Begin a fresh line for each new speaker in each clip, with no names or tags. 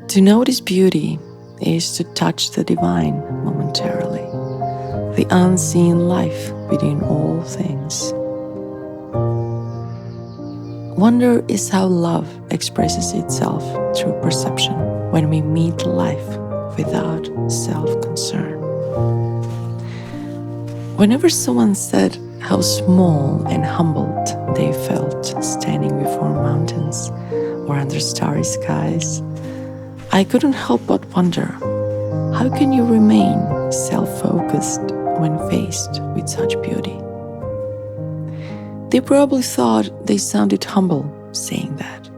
To notice beauty is to touch the divine momentarily, the unseen life within all things. Wonder is how love expresses itself through perception when we meet life without self-concern. Whenever someone said how small and humbled they felt standing before mountains or under starry skies, I couldn't help but wonder, how can you remain self-focused when faced with such beauty? They probably thought they sounded humble saying that.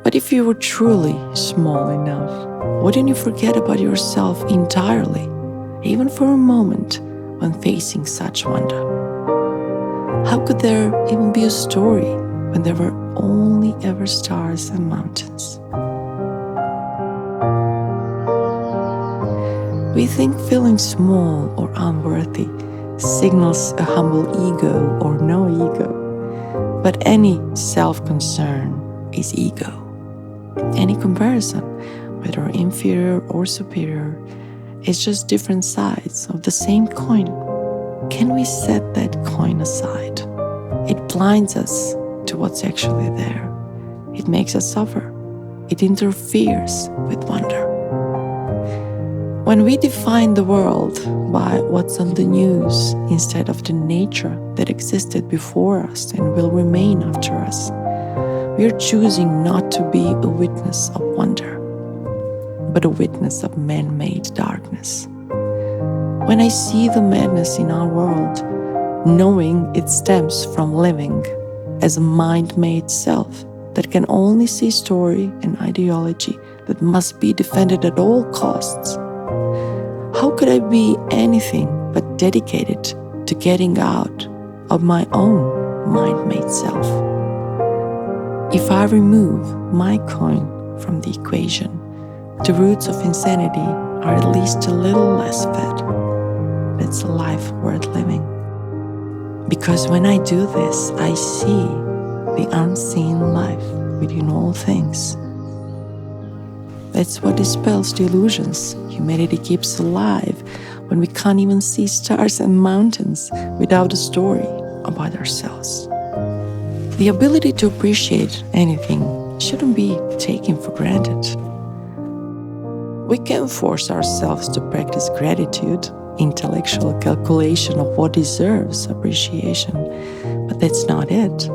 But if you were truly small enough, wouldn't you forget about yourself entirely, even for a moment, when facing such wonder? How could there even be a story when there were only ever stars and mountains? We think feeling small or unworthy signals a humble ego or no ego. But any self-concern is ego. Any comparison, whether inferior or superior, is just different sides of the same coin. Can we set that coin aside? It blinds us to what's actually there. It makes us suffer. It interferes with wonder. When we define the world by what's on the news instead of the nature that existed before us and will remain after us, we are choosing not to be a witness of wonder, but a witness of man-made darkness. When I see the madness in our world, knowing it stems from living as a mind-made self that can only see story and ideology that must be defended at all costs, how could I be anything but dedicated to getting out of my own mind-made self? If I remove my coin from the equation, the roots of insanity are at least a little less fed. That's a life worth living. Because when I do this, I see the unseen life within all things. That's what dispels the illusions humanity keeps alive when we can't even see stars and mountains without a story about ourselves. The ability to appreciate anything shouldn't be taken for granted. We can force ourselves to practice gratitude, intellectual calculation of what deserves appreciation, but that's not it.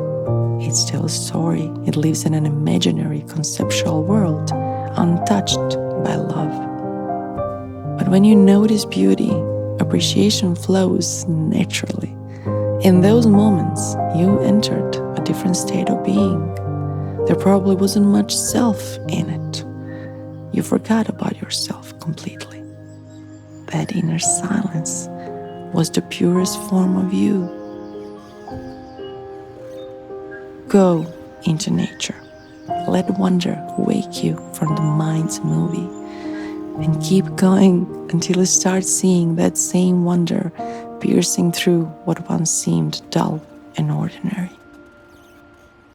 It's still a story. It lives in an imaginary conceptual world, untouched by love. But when you notice beauty, appreciation flows naturally. In those moments, you entered a different state of being. There probably wasn't much self in it. You forgot about yourself completely. That inner silence was the purest form of you. Go into nature. Let wonder wake you from the mind's movie. And keep going until you start seeing that same wonder piercing through what once seemed dull and ordinary.